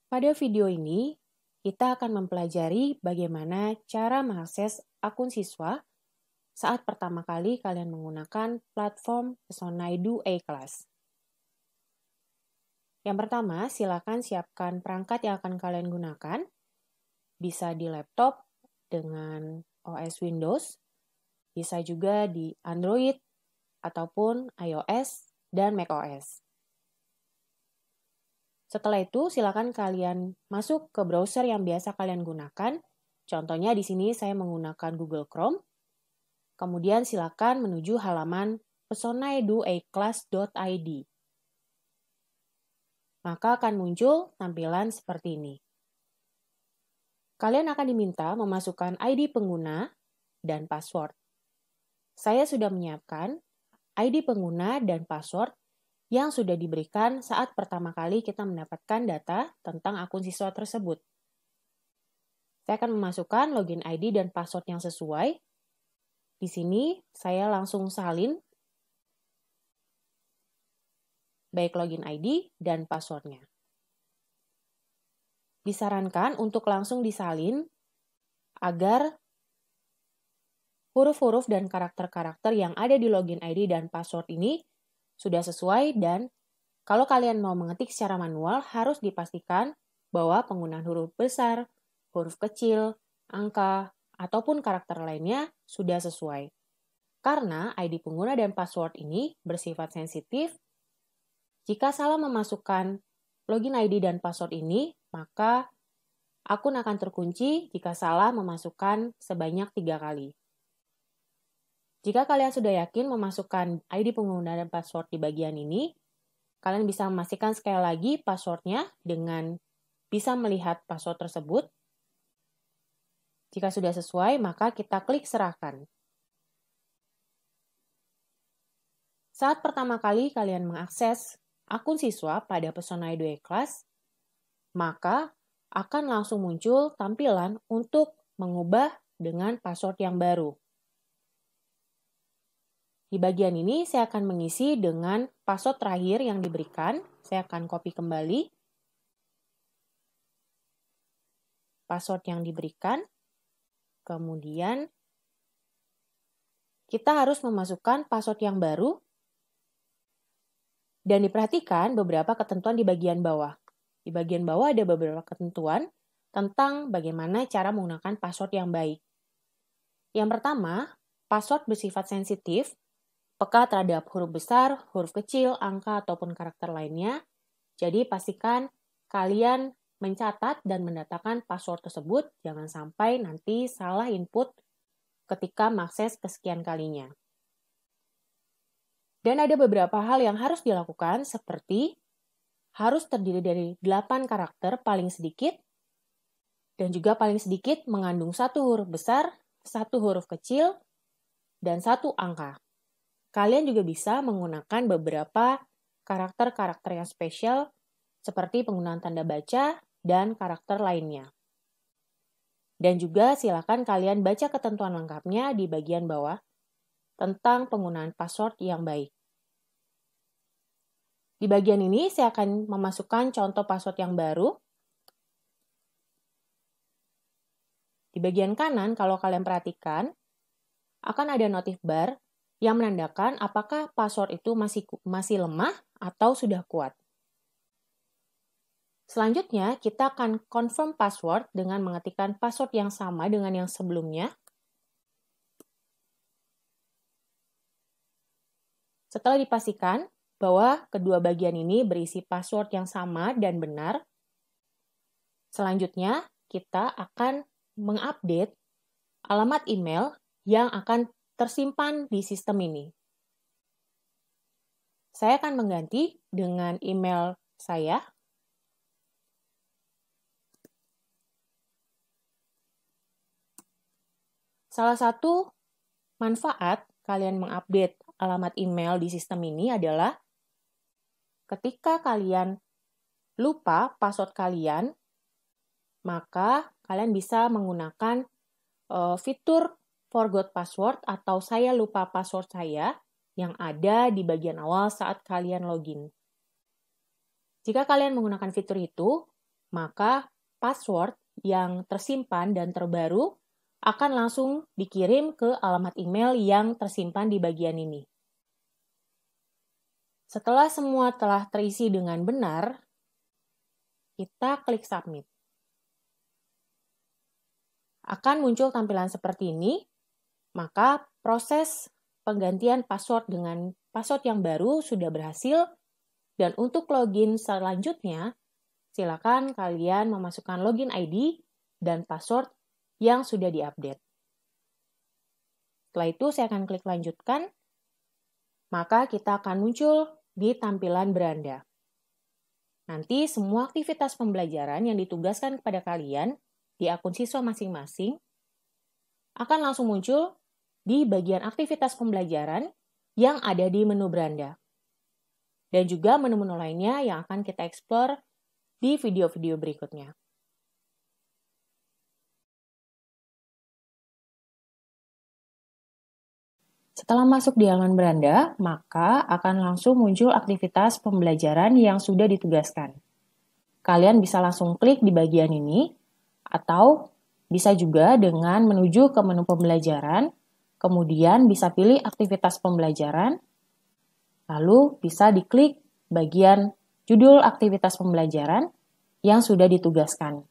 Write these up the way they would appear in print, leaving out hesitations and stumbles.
Pada video ini, kita akan mempelajari bagaimana cara mengakses akun siswa saat pertama kali kalian menggunakan platform Pesonaidu A-Class. Yang pertama, silakan siapkan perangkat yang akan kalian gunakan. Bisa di laptop dengan OS Windows, bisa juga di Android ataupun iOS dan macOS. Setelah itu, silakan kalian masuk ke browser yang biasa kalian gunakan. Contohnya di sini saya menggunakan Google Chrome. Kemudian silakan menuju halaman pesonaiduaclass.id. Maka akan muncul tampilan seperti ini. Kalian akan diminta memasukkan ID pengguna dan password. Saya sudah menyiapkan ID pengguna dan password yang sudah diberikan saat pertama kali kita mendapatkan data tentang akun siswa tersebut. Saya akan memasukkan login ID dan password yang sesuai. Di sini saya langsung salin baik login ID dan passwordnya. Disarankan untuk langsung disalin agar huruf-huruf dan karakter-karakter yang ada di login ID dan password ini sudah sesuai, dan kalau kalian mau mengetik secara manual harus dipastikan bahwa penggunaan huruf besar, huruf kecil, angka, ataupun karakter lainnya sudah sesuai. Karena ID pengguna dan password ini bersifat sensitif, jika salah memasukkan login ID dan password ini, maka akun akan terkunci jika salah memasukkan sebanyak 3 kali. Jika kalian sudah yakin memasukkan ID pengguna dan password di bagian ini, kalian bisa memastikan sekali lagi passwordnya dengan bisa melihat password tersebut. Jika sudah sesuai, maka kita klik serahkan. Saat pertama kali kalian mengakses akun siswa pada Pesonaidu A-Class, maka akan langsung muncul tampilan untuk mengubah dengan password yang baru. Di bagian ini saya akan mengisi dengan password terakhir yang diberikan. Saya akan copy kembali password yang diberikan. Kemudian kita harus memasukkan password yang baru. Dan diperhatikan beberapa ketentuan di bagian bawah. Di bagian bawah ada beberapa ketentuan tentang bagaimana cara menggunakan password yang baik. Yang pertama, password bersifat sensitif, peka terhadap huruf besar, huruf kecil, angka, ataupun karakter lainnya. Jadi pastikan kalian mencatat dan mendatakan password tersebut, jangan sampai nanti salah input ketika mengakses kesekian kalinya. Dan ada beberapa hal yang harus dilakukan, seperti harus terdiri dari 8 karakter paling sedikit, dan juga paling sedikit mengandung 1 huruf besar, 1 huruf kecil, dan 1 angka. Kalian juga bisa menggunakan beberapa karakter-karakter yang spesial, seperti penggunaan tanda baca dan karakter lainnya. Dan juga silakan kalian baca ketentuan lengkapnya di bagian bawah tentang penggunaan password yang baik. Di bagian ini saya akan memasukkan contoh password yang baru. Di bagian kanan, kalau kalian perhatikan, akan ada notif bar yang menandakan apakah password itu masih lemah atau sudah kuat. Selanjutnya, kita akan confirm password dengan mengetikkan password yang sama dengan yang sebelumnya. Setelah dipastikan bahwa kedua bagian ini berisi password yang sama dan benar, selanjutnya kita akan mengupdate alamat email yang akan tersimpan di sistem ini. Saya akan mengganti dengan email saya. Salah satu manfaat kalian mengupdate alamat email di sistem ini adalah ketika kalian lupa password kalian, maka kalian bisa menggunakan fitur forgot password atau saya lupa password saya yang ada di bagian awal saat kalian login. Jika kalian menggunakan fitur itu, maka password yang tersimpan dan terbaru akan langsung dikirim ke alamat email yang tersimpan di bagian ini. Setelah semua telah terisi dengan benar, kita klik submit. Akan muncul tampilan seperti ini, maka proses penggantian password dengan password yang baru sudah berhasil, dan untuk login selanjutnya, silakan kalian memasukkan login ID dan password yang sudah diupdate. Setelah itu saya akan klik lanjutkan, maka kita akan muncul di tampilan beranda. Nanti semua aktivitas pembelajaran yang ditugaskan kepada kalian di akun siswa masing-masing akan langsung muncul di bagian aktivitas pembelajaran yang ada di menu beranda. Dan juga menu-menu lainnya yang akan kita explore di video-video berikutnya. Setelah masuk di halaman beranda, maka akan langsung muncul aktivitas pembelajaran yang sudah ditugaskan. Kalian bisa langsung klik di bagian ini, atau bisa juga dengan menuju ke menu pembelajaran, kemudian bisa pilih aktivitas pembelajaran, lalu bisa diklik bagian judul aktivitas pembelajaran yang sudah ditugaskan.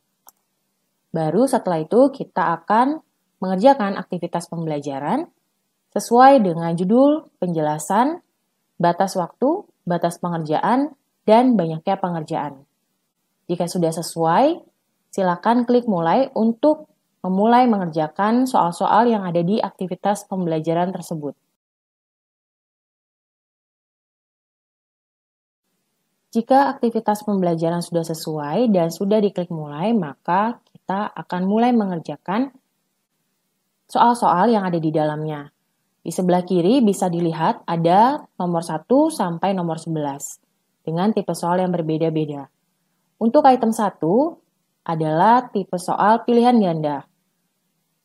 Baru setelah itu kita akan mengerjakan aktivitas pembelajaran sesuai dengan judul, penjelasan, batas waktu, batas pengerjaan, dan banyaknya pengerjaan. Jika sudah sesuai, silakan klik mulai untuk memulai mengerjakan soal-soal yang ada di aktivitas pembelajaran tersebut. Jika aktivitas pembelajaran sudah sesuai dan sudah diklik mulai, maka kita akan mulai mengerjakan soal-soal yang ada di dalamnya. Di sebelah kiri bisa dilihat ada nomor 1 sampai nomor 11 dengan tipe soal yang berbeda-beda. Untuk item 1 adalah tipe soal pilihan ganda.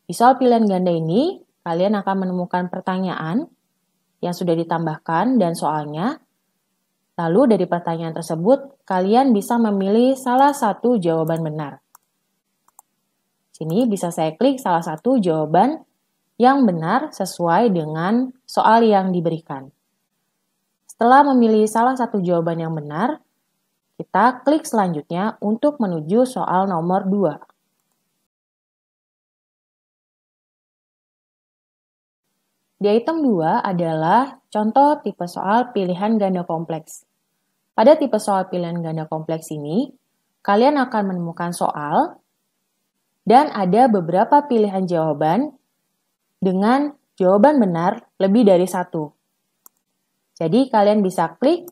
Di soal pilihan ganda ini, kalian akan menemukan pertanyaan yang sudah ditambahkan dan soalnya. Lalu dari pertanyaan tersebut, kalian bisa memilih salah satu jawaban benar. Sini bisa saya klik salah satu jawaban yang benar sesuai dengan soal yang diberikan. Setelah memilih salah satu jawaban yang benar, kita klik selanjutnya untuk menuju soal nomor 2. Di item 2 adalah contoh tipe soal pilihan ganda kompleks. Pada tipe soal pilihan ganda kompleks ini, kalian akan menemukan soal dan ada beberapa pilihan jawaban dengan jawaban benar lebih dari satu. Jadi kalian bisa klik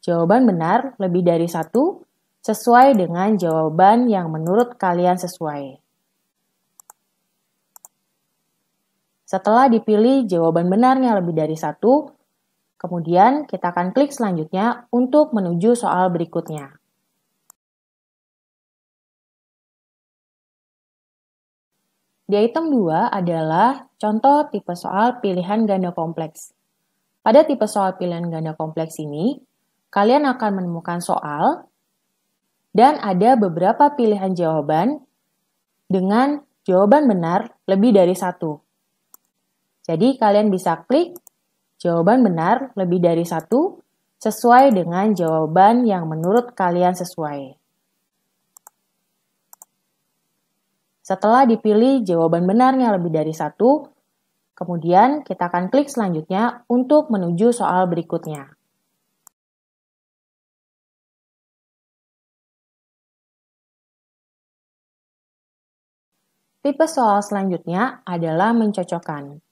jawaban benar lebih dari satu sesuai dengan jawaban yang menurut kalian sesuai. Setelah dipilih jawaban benarnya lebih dari satu, kemudian kita akan klik selanjutnya untuk menuju soal berikutnya. Di item 2 adalah contoh tipe soal pilihan ganda kompleks. Pada tipe soal pilihan ganda kompleks ini, kalian akan menemukan soal dan ada beberapa pilihan jawaban dengan jawaban benar lebih dari satu. Jadi kalian bisa klik jawaban benar lebih dari satu sesuai dengan jawaban yang menurut kalian sesuai. Setelah dipilih jawaban benarnya lebih dari satu, kemudian kita akan klik selanjutnya untuk menuju soal berikutnya. Tipe soal selanjutnya adalah mencocokkan.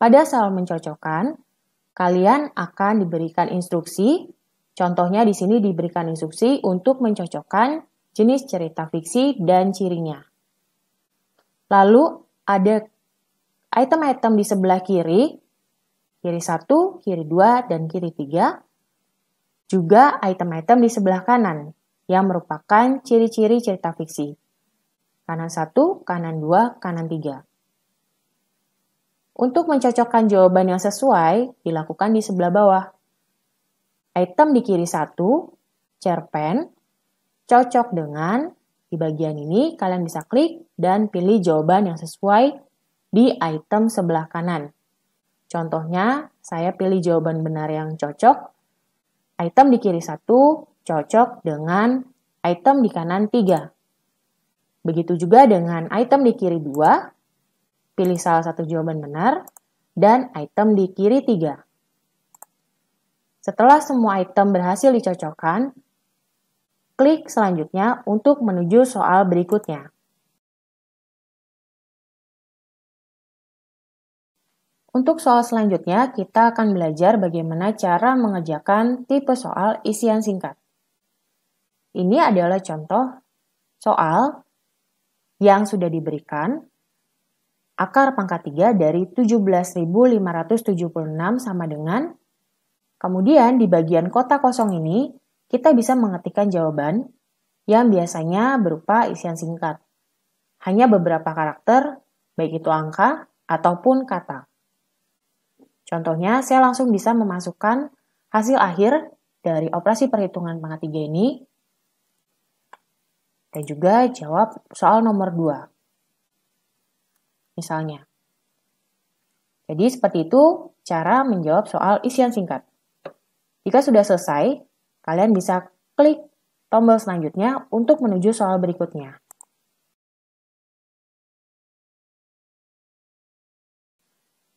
Pada soal mencocokkan, kalian akan diberikan instruksi, contohnya di sini diberikan instruksi untuk mencocokkan jenis cerita fiksi dan cirinya. Lalu ada item-item di sebelah kiri 1, kiri 2, dan kiri 3. Juga item-item di sebelah kanan yang merupakan ciri-ciri cerita fiksi. Kanan 1, kanan 2, kanan 3. Untuk mencocokkan jawaban yang sesuai, dilakukan di sebelah bawah. Item di kiri 1, cerpen, cocok dengan, di bagian ini kalian bisa klik dan pilih jawaban yang sesuai di item sebelah kanan. Contohnya, saya pilih jawaban benar yang cocok. Item di kiri 1 cocok dengan item di kanan 3. Begitu juga dengan item di kiri 2, pilih salah satu jawaban benar, dan item di kiri 3. Setelah semua item berhasil dicocokkan, klik selanjutnya untuk menuju soal berikutnya. Untuk soal selanjutnya, kita akan belajar bagaimana cara mengerjakan tipe soal isian singkat. Ini adalah contoh soal yang sudah diberikan. Akar pangkat 3 dari 17.576 sama dengan. Kemudian di bagian kotak kosong ini, kita bisa mengetikkan jawaban yang biasanya berupa isian singkat. Hanya beberapa karakter, baik itu angka ataupun kata. Contohnya, saya langsung bisa memasukkan hasil akhir dari operasi perhitungan pangkat 3 ini dan juga jawab soal nomor 2. Misalnya. Jadi seperti itu cara menjawab soal isian singkat. Jika sudah selesai, kalian bisa klik tombol selanjutnya untuk menuju soal berikutnya.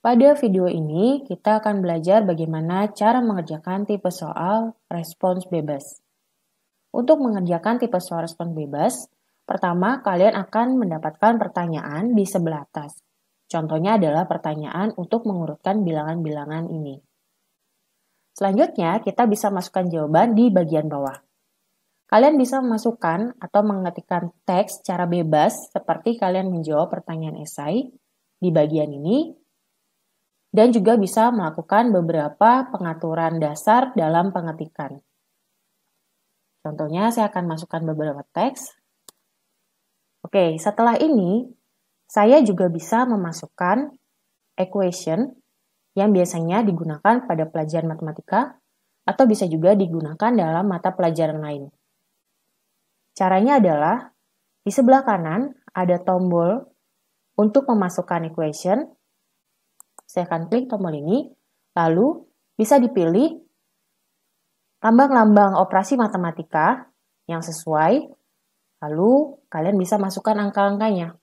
Pada video ini, kita akan belajar bagaimana cara mengerjakan tipe soal respons bebas. Untuk mengerjakan tipe soal respons bebas, pertama kalian akan mendapatkan pertanyaan di sebelah atas. Contohnya adalah pertanyaan untuk mengurutkan bilangan-bilangan ini. Selanjutnya, kita bisa masukkan jawaban di bagian bawah. Kalian bisa memasukkan atau mengetikkan teks secara bebas seperti kalian menjawab pertanyaan esai di bagian ini, dan juga bisa melakukan beberapa pengaturan dasar dalam pengetikan. Contohnya, saya akan masukkan beberapa teks. Oke, setelah ini, saya juga bisa memasukkan equation yang biasanya digunakan pada pelajaran matematika atau bisa juga digunakan dalam mata pelajaran lain. Caranya adalah, di sebelah kanan ada tombol untuk memasukkan equation. Saya akan klik tombol ini, lalu bisa dipilih lambang-lambang operasi matematika yang sesuai, lalu kalian bisa masukkan angka-angkanya.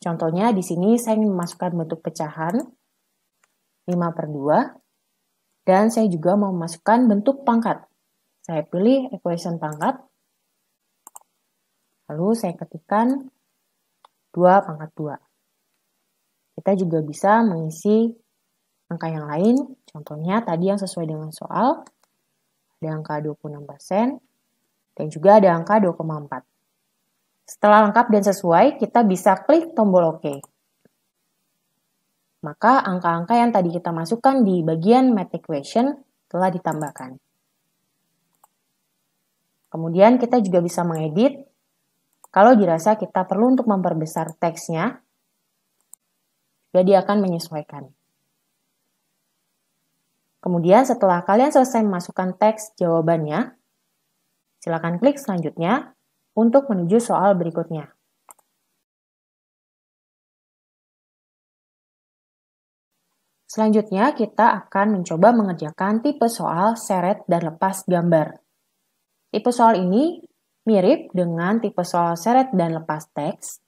Contohnya di sini saya ingin memasukkan bentuk pecahan 5/2, dan saya juga mau memasukkan bentuk pangkat. Saya pilih equation pangkat, lalu saya ketikkan 2/2. Kita juga bisa mengisi angka yang lain, contohnya tadi yang sesuai dengan soal, ada angka 26%, dan juga ada angka 2,4. Setelah lengkap dan sesuai, kita bisa klik tombol OK. Maka angka-angka yang tadi kita masukkan di bagian math equation telah ditambahkan. Kemudian kita juga bisa mengedit. Kalau dirasa kita perlu untuk memperbesar teksnya, juga dia akan menyesuaikan. Kemudian setelah kalian selesai memasukkan teks jawabannya, silakan klik selanjutnya untuk menuju soal berikutnya. Selanjutnya, kita akan mencoba mengerjakan tipe soal seret dan lepas gambar. Tipe soal ini mirip dengan tipe soal seret dan lepas teks.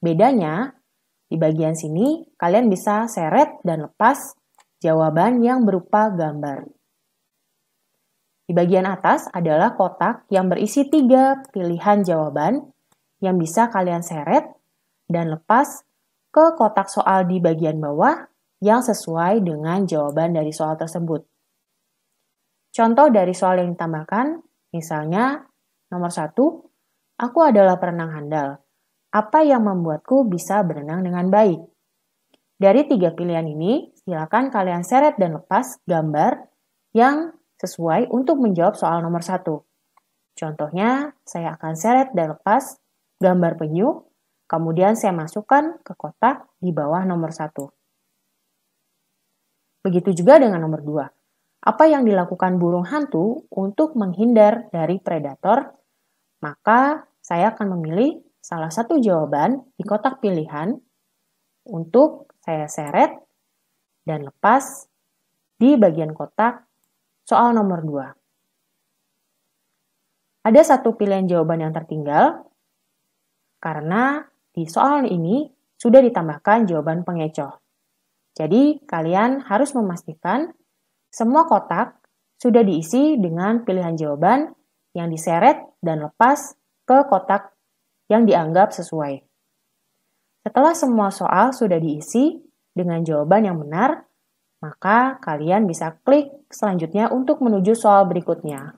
Bedanya, di bagian sini kalian bisa seret dan lepas jawaban yang berupa gambar. Di bagian atas adalah kotak yang berisi 3 pilihan jawaban yang bisa kalian seret dan lepas ke kotak soal di bagian bawah yang sesuai dengan jawaban dari soal tersebut. Contoh dari soal yang ditambahkan, misalnya nomor 1, aku adalah perenang handal. Apa yang membuatku bisa berenang dengan baik? Dari 3 pilihan ini, silakan kalian seret dan lepas gambar yang sesuai untuk menjawab soal nomor 1. Contohnya, saya akan seret dan lepas gambar penyu, kemudian saya masukkan ke kotak di bawah nomor 1. Begitu juga dengan nomor 2. Apa yang dilakukan burung hantu untuk menghindar dari predator Maka saya akan memilih salah satu jawaban di kotak pilihan untuk saya seret dan lepas di bagian kotak soal nomor 2. Ada satu pilihan jawaban yang tertinggal karena di soal ini sudah ditambahkan jawaban pengecoh. Jadi, kalian harus memastikan semua kotak sudah diisi dengan pilihan jawaban yang diseret dan lepas ke kotak yang dianggap sesuai. Setelah semua soal sudah diisi dengan jawaban yang benar, maka kalian bisa klik selanjutnya untuk menuju soal berikutnya.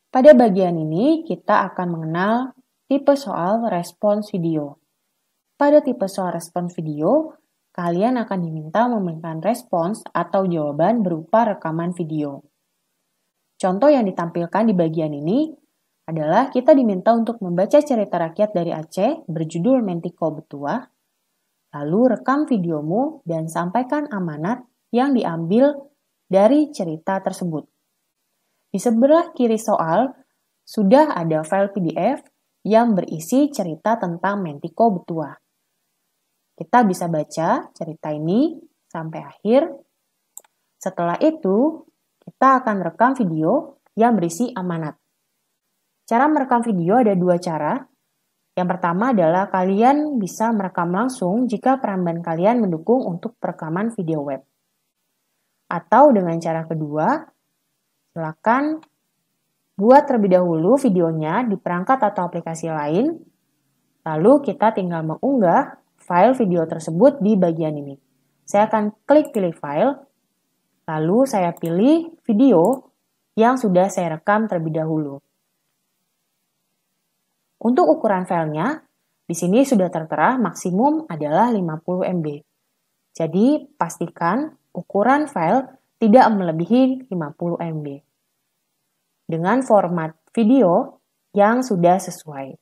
Pada bagian ini, kita akan mengenal tipe soal respons video. Pada tipe soal respons video, kalian akan diminta memberikan respons atau jawaban berupa rekaman video. Contoh yang ditampilkan di bagian ini adalah kita diminta untuk membaca cerita rakyat dari Aceh berjudul Mentiko Betua, lalu rekam videomu dan sampaikan amanat yang diambil dari cerita tersebut. Di sebelah kiri soal, sudah ada file PDF yang berisi cerita tentang Mentiko Betua. Kita bisa baca cerita ini sampai akhir. Setelah itu, kita akan rekam video yang berisi amanat. Cara merekam video ada 2 cara. Yang pertama adalah kalian bisa merekam langsung jika peramban kalian mendukung untuk perekaman video web. Atau dengan cara kedua, silakan buat terlebih dahulu videonya di perangkat atau aplikasi lain, lalu kita tinggal mengunggah file video tersebut di bagian ini. Saya akan klik pilih file, lalu saya pilih video yang sudah saya rekam terlebih dahulu. Untuk ukuran filenya, di sini sudah tertera maksimum adalah 50 MB. Jadi, pastikan ukuran file tidak melebihi 50 MB. Dengan format video yang sudah sesuai.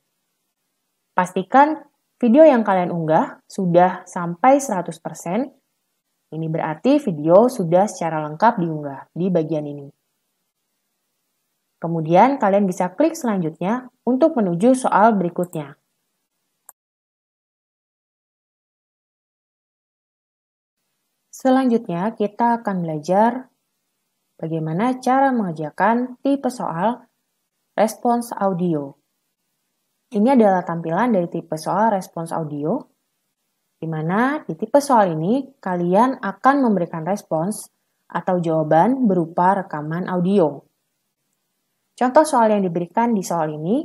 Pastikan video yang kalian unggah sudah sampai 100%. Ini berarti video sudah secara lengkap diunggah di bagian ini. Kemudian kalian bisa klik selanjutnya untuk menuju soal berikutnya. Selanjutnya kita akan belajar bagaimana cara mengerjakan tipe soal respons audio. Ini adalah tampilan dari tipe soal respons audio, di mana di tipe soal ini kalian akan memberikan respons atau jawaban berupa rekaman audio. Contoh soal yang diberikan di soal ini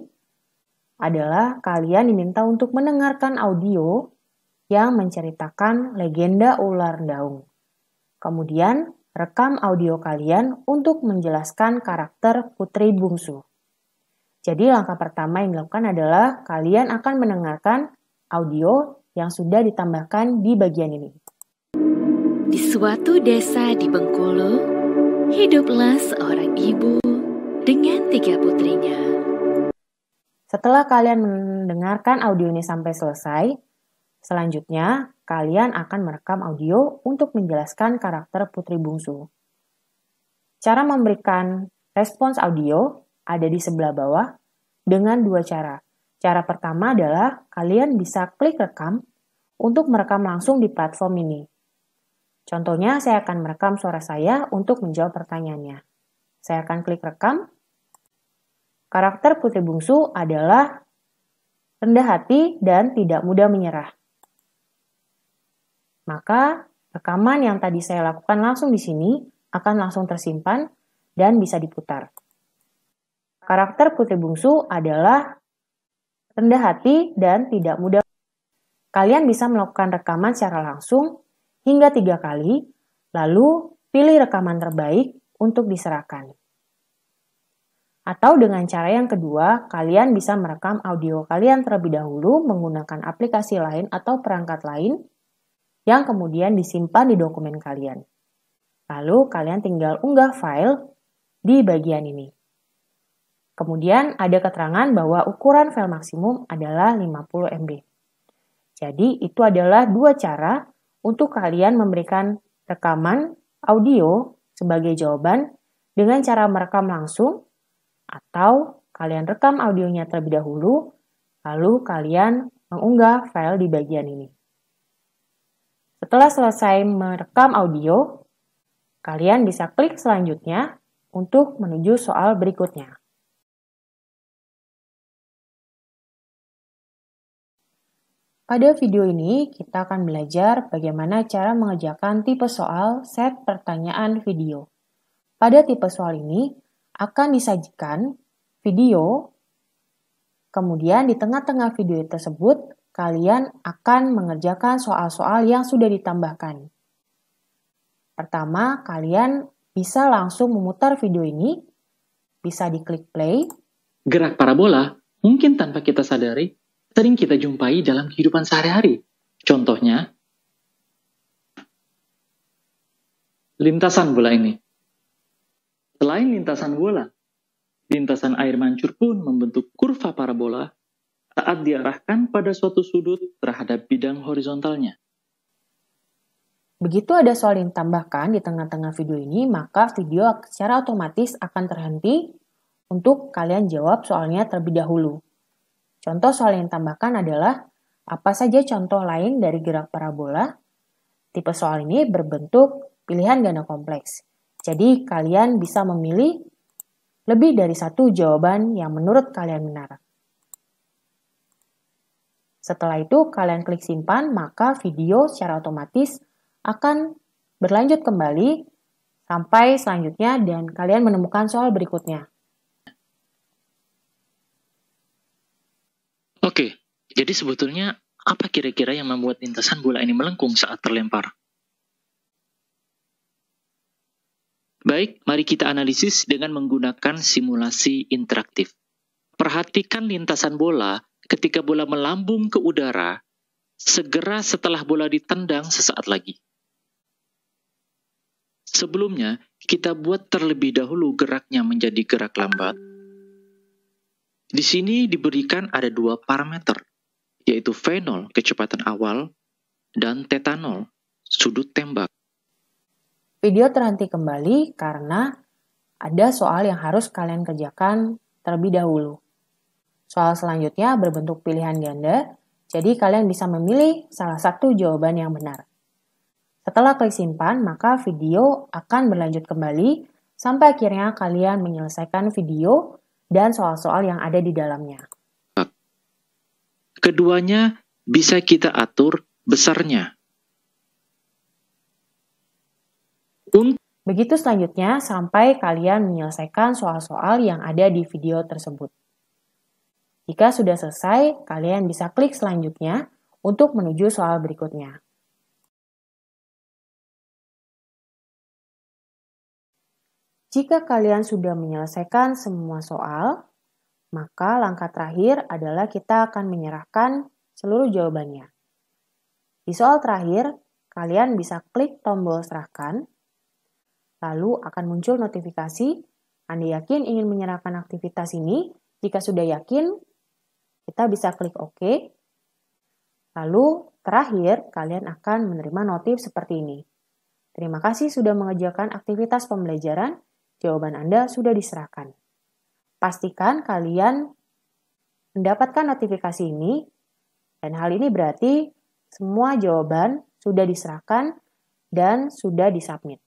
adalah kalian diminta untuk mendengarkan audio yang menceritakan legenda ular daung. Kemudian, rekam audio kalian untuk menjelaskan karakter putri bungsu. Jadi langkah pertama yang dilakukan adalah kalian akan mendengarkan audio yang sudah ditambahkan di bagian ini. Di suatu desa di Bengkulu, hiduplah seorang ibu dengan 3 putrinya. Setelah kalian mendengarkan audio ini sampai selesai, selanjutnya kalian akan merekam audio untuk menjelaskan karakter putri bungsu. Cara memberikan respons audio ada di sebelah bawah dengan 2 cara. Cara pertama adalah kalian bisa klik rekam untuk merekam langsung di platform ini. Contohnya, saya akan merekam suara saya untuk menjawab pertanyaannya. Saya akan klik rekam. Karakter putri bungsu adalah rendah hati dan tidak mudah menyerah. Maka, rekaman yang tadi saya lakukan langsung di sini akan langsung tersimpan dan bisa diputar. Karakter putri bungsu adalah rendah hati dan tidak mudah. Kalian bisa melakukan rekaman secara langsung hingga 3 kali, lalu pilih rekaman terbaik untuk diserahkan. Atau dengan cara yang kedua, kalian bisa merekam audio kalian terlebih dahulu menggunakan aplikasi lain atau perangkat lain yang kemudian disimpan di dokumen kalian. Lalu kalian tinggal unggah file di bagian ini. Kemudian ada keterangan bahwa ukuran file maksimum adalah 50 MB. Jadi itu adalah 2 cara untuk kalian memberikan rekaman audio sebagai jawaban dengan cara merekam langsung atau kalian rekam audionya terlebih dahulu, lalu kalian mengunggah file di bagian ini. Setelah selesai merekam audio, kalian bisa klik selanjutnya untuk menuju soal berikutnya. Pada video ini, kita akan belajar bagaimana cara mengerjakan tipe soal set pertanyaan video. Pada tipe soal ini, akan disajikan video, kemudian di tengah-tengah video tersebut, kalian akan mengerjakan soal-soal yang sudah ditambahkan. Pertama, kalian bisa langsung memutar video ini, bisa diklik play. Gerak parabola, mungkin tanpa kita sadari, sering kita jumpai dalam kehidupan sehari-hari. Contohnya, lintasan bola ini. Selain lintasan bola, lintasan air mancur pun membentuk kurva parabola saat diarahkan pada suatu sudut terhadap bidang horizontalnya. Begitu ada soal yang ditambahkan di tengah-tengah video ini, maka video secara otomatis akan terhenti untuk kalian jawab soalnya terlebih dahulu. Contoh soal yang ditambahkan adalah apa saja contoh lain dari gerak parabola. Tipe soal ini berbentuk pilihan ganda kompleks. Jadi kalian bisa memilih lebih dari satu jawaban yang menurut kalian benar. Setelah itu kalian klik simpan, maka video secara otomatis akan berlanjut kembali sampai selanjutnya dan kalian menemukan soal berikutnya. Oke, jadi sebetulnya apa kira-kira yang membuat lintasan bola ini melengkung saat terlempar? Baik, mari kita analisis dengan menggunakan simulasi interaktif. Perhatikan lintasan bola ketika bola melambung ke udara, segera setelah bola ditendang sesaat lagi. Sebelumnya, kita buat terlebih dahulu geraknya menjadi gerak lambat. Di sini diberikan ada dua parameter, yaitu V0, kecepatan awal, dan θ0, sudut tembak. Video terhenti kembali karena ada soal yang harus kalian kerjakan terlebih dahulu. Soal selanjutnya berbentuk pilihan ganda, jadi kalian bisa memilih salah satu jawaban yang benar. Setelah klik simpan, maka video akan berlanjut kembali sampai akhirnya kalian menyelesaikan video dan soal-soal yang ada di dalamnya. Keduanya bisa kita atur besarnya. Begitu selanjutnya sampai kalian menyelesaikan soal-soal yang ada di video tersebut. Jika sudah selesai, kalian bisa klik selanjutnya untuk menuju soal berikutnya. Jika kalian sudah menyelesaikan semua soal, maka langkah terakhir adalah kita akan menyerahkan seluruh jawabannya. Di soal terakhir, kalian bisa klik tombol serahkan, lalu akan muncul notifikasi, Anda yakin ingin menyerahkan aktivitas ini? Jika sudah yakin, kita bisa klik OK. Lalu terakhir, kalian akan menerima notif seperti ini. Terima kasih sudah mengerjakan aktivitas pembelajaran. Jawaban Anda sudah diserahkan. Pastikan kalian mendapatkan notifikasi ini, dan hal ini berarti semua jawaban sudah diserahkan dan sudah disubmit.